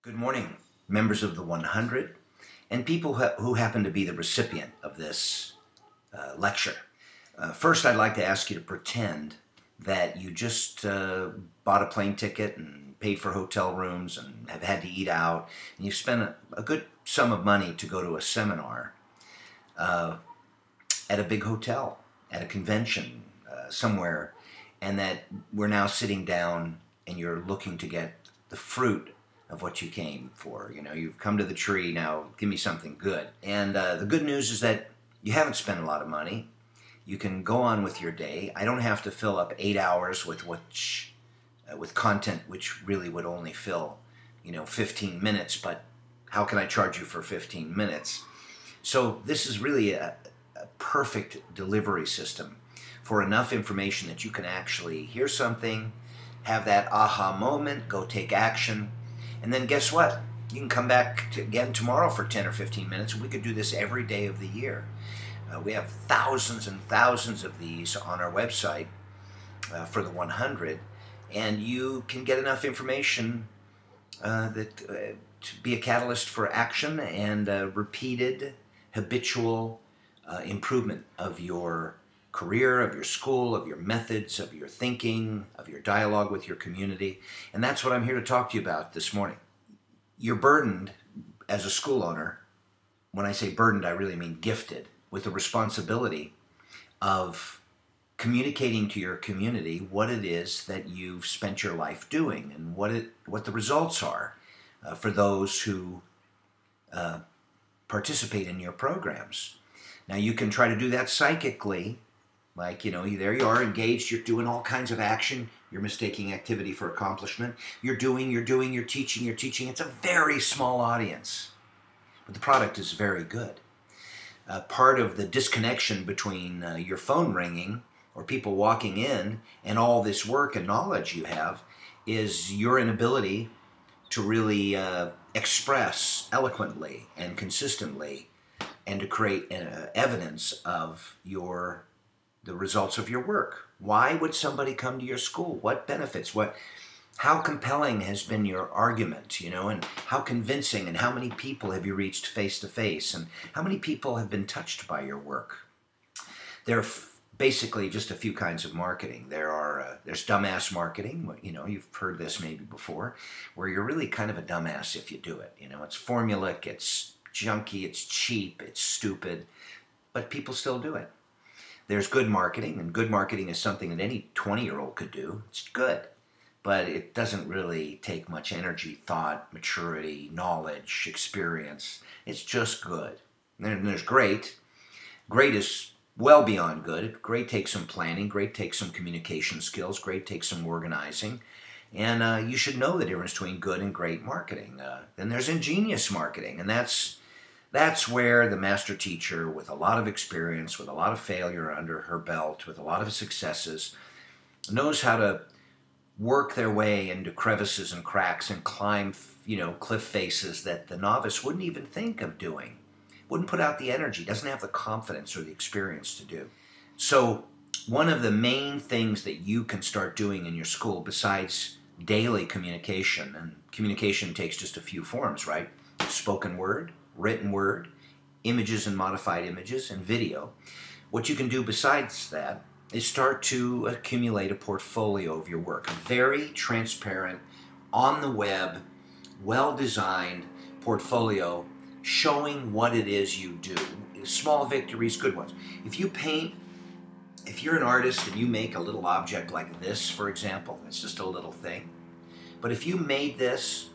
Good morning, members of the 100 and people who happen to be the recipient of this lecture. First, I'd like to ask you to pretend that you just bought a plane ticket and paid for hotel rooms and have had to eat out, and you've spent a good sum of money to go to a seminar at a big hotel, at a convention somewhere, and that we're now sitting down and you're looking to get the fruit of what you came for. You know, you've come to the tree, now give me something good. And the good news is that you haven't spent a lot of money. You can go on with your day. I don't have to fill up 8 hours with content which really would only fill, 15 minutes, but how can I charge you for 15 minutes? So this is really a perfect delivery system for enough information that you can actually hear something, have that aha moment, go take action, and then guess what? You can come back again tomorrow for 10 or 15 minutes. We could do this every day of the year. We have thousands and thousands of these on our website for the 100, and you can get enough information to be a catalyst for action and repeated, habitual improvement of your career, of your school, of your methods, of your thinking, of your dialogue with your community. And that's what I'm here to talk to you about this morning. You're burdened as a school owner. When I say burdened, I really mean gifted with the responsibility of communicating to your community what it is that you've spent your life doing and what the results are for those who participate in your programs. Now, you can try to do that psychically. Like, there you are engaged, you're doing all kinds of action, you're mistaking activity for accomplishment, you're teaching. It's a very small audience, but the product is very good. Part of the disconnection between your phone ringing or people walking in and all this work and knowledge you have is your inability to really express eloquently and consistently and to create evidence of the results of your work. Why would somebody come to your school? What benefits? How compelling has been your argument, and how convincing, and how many people have you reached face to face, and how many people have been touched by your work? There are basically just a few kinds of marketing. There's dumbass marketing. You've heard this maybe before, where you're really kind of a dumbass if you do it. It's formulaic, it's junky, it's cheap, it's stupid, but people still do it. There's good marketing, and good marketing is something that any 20-year-old could do. It's good, but it doesn't really take much energy, thought, maturity, knowledge, experience. It's just good. And there's great. Great is well beyond good. Great takes some planning. Great takes some communication skills. Great takes some organizing. And you should know the difference between good and great marketing. Then there's ingenious marketing, and that's where the master teacher with a lot of experience, with a lot of failure under her belt, with a lot of successes, knows how to work their way into crevices and cracks and climb, cliff faces that the novice wouldn't even think of doing, wouldn't put out the energy, doesn't have the confidence or the experience to do. So one of the main things that you can start doing in your school, besides daily communication, and communication takes just a few forms, right? Spoken word, written word, images and modified images, and video. What you can do besides that is start to accumulate a portfolio of your work. A very transparent, on the web, well-designed portfolio showing what it is you do. Small victories, good ones. If you paint, if you're an artist and you make a little object like this, for example, it's just a little thing. But if you made this,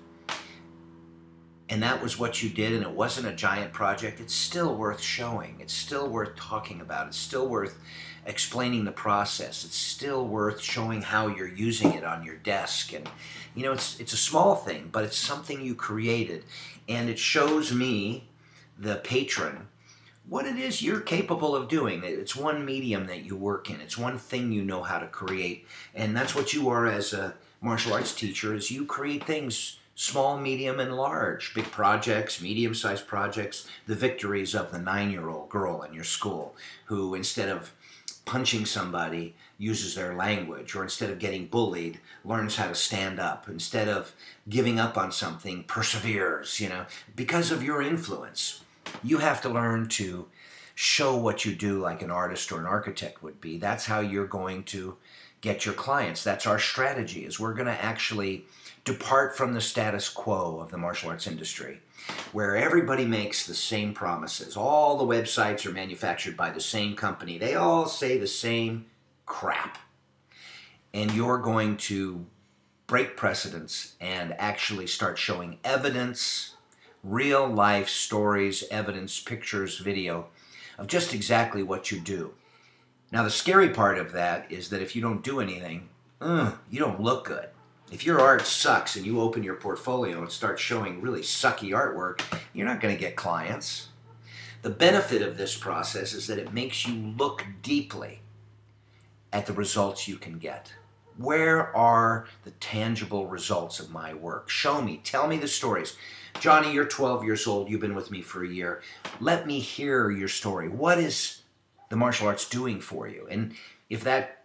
and that was what you did, and it wasn't a giant project, it's still worth showing. It's still worth talking about. It's still worth explaining the process. It's still worth showing how you're using it on your desk. And, it's a small thing, but it's something you created. And it shows me, the patron, what it is you're capable of doing. It's one medium that you work in. It's one thing you know how to create. And that's what you are as a martial arts teacher, is you create things small, medium, and large. Big projects, medium-sized projects, the victories of the 9-year-old girl in your school who, instead of punching somebody, uses their language, or instead of getting bullied, learns how to stand up, instead of giving up on something, perseveres, because of your influence. You have to learn to show what you do like an artist or an architect would be. That's how you're going to get your clients. That's our strategy, is we're going to actually depart from the status quo of the martial arts industry, where everybody makes the same promises. All the websites are manufactured by the same company. They all say the same crap. And you're going to break precedents and actually start showing evidence, real life stories, evidence, pictures, video of just exactly what you do. Now, the scary part of that is that if you don't do anything, you don't look good. If your art sucks and you open your portfolio and start showing really sucky artwork, you're not going to get clients. The benefit of this process is that it makes you look deeply at the results you can get. Where are the tangible results of my work? Show me. Tell me the stories. Johnny, you're 12 years old. You've been with me for a year. Let me hear your story. What is the martial arts doing for you? And if that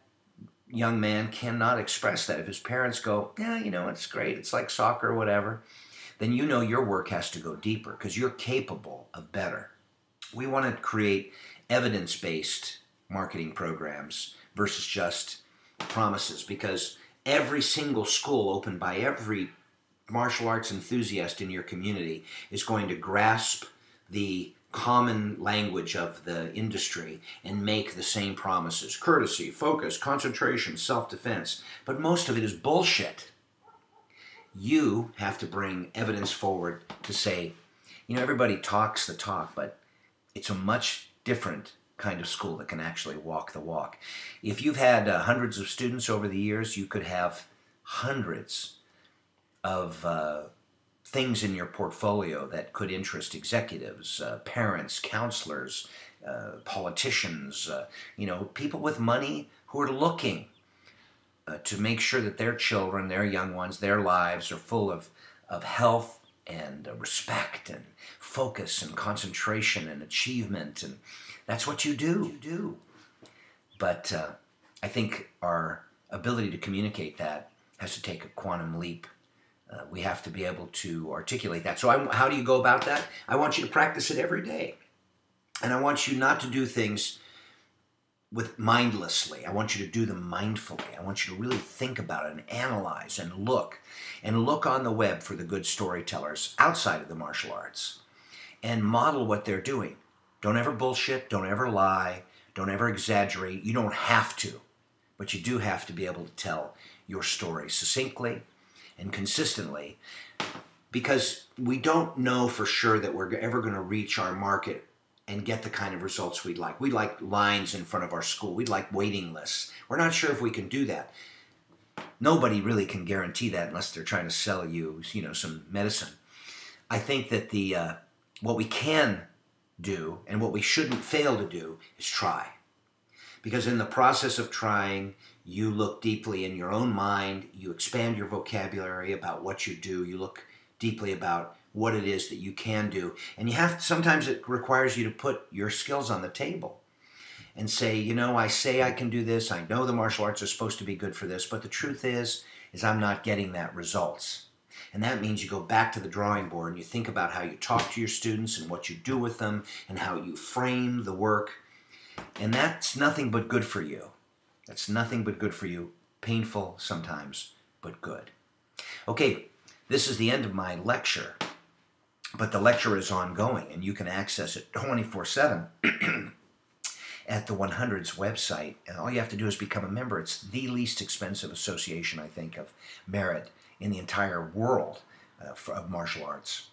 young man cannot express that, if his parents go, yeah, it's great, it's like soccer or whatever, then your work has to go deeper, because you're capable of better. We want to create evidence-based marketing programs versus just promises, because every single school opened by every martial arts enthusiast in your community is going to grasp the common language of the industry and make the same promises. Courtesy, focus, concentration, self-defense. But most of it is bullshit. You have to bring evidence forward to say, everybody talks the talk, but it's a much different kind of school that can actually walk the walk. If you've had hundreds of students over the years, you could have hundreds of things in your portfolio that could interest executives, parents, counselors, politicians, people with money who are looking to make sure that their children, their young ones, their lives are full of health and respect and focus and concentration and achievement. And that's what you do. But I think our ability to communicate that has to take a quantum leap. We have to be able to articulate that. So how do you go about that? I want you to practice it every day. And I want you not to do things mindlessly. I want you to do them mindfully. I want you to really think about it and analyze and look. And look on the web for the good storytellers outside of the martial arts. And model what they're doing. Don't ever bullshit. Don't ever lie. Don't ever exaggerate. You don't have to. But you do have to be able to tell your story succinctly and consistently, because we don't know for sure that we're ever going to reach our market and get the kind of results we'd like. We'd like lines in front of our school. We'd like waiting lists. We're not sure if we can do that. Nobody really can guarantee that unless they're trying to sell you, some medicine. I think that what we can do and what we shouldn't fail to do is try. Because in the process of trying, you look deeply in your own mind, you expand your vocabulary about what you do, you look deeply about what it is that you can do. And sometimes it requires you to put your skills on the table and say, I say I can do this, I know the martial arts are supposed to be good for this, but the truth is I'm not getting that results. And that means you go back to the drawing board and you think about how you talk to your students and what you do with them and how you frame the work. And that's nothing but good for you. That's nothing but good for you. Painful sometimes, but good. Okay, this is the end of my lecture, but the lecture is ongoing and you can access it 24/7 at the 100's website. And all you have to do is become a member. It's the least expensive association, I think, of merit in the entire world of martial arts.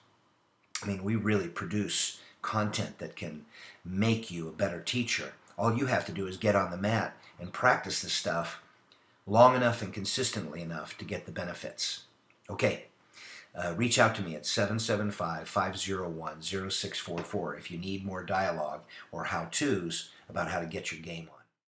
I mean, we really produce content that can make you a better teacher. All you have to do is get on the mat and practice this stuff long enough and consistently enough to get the benefits. Okay, reach out to me at 775-501-0644 if you need more dialogue or how-tos about how to get your game on.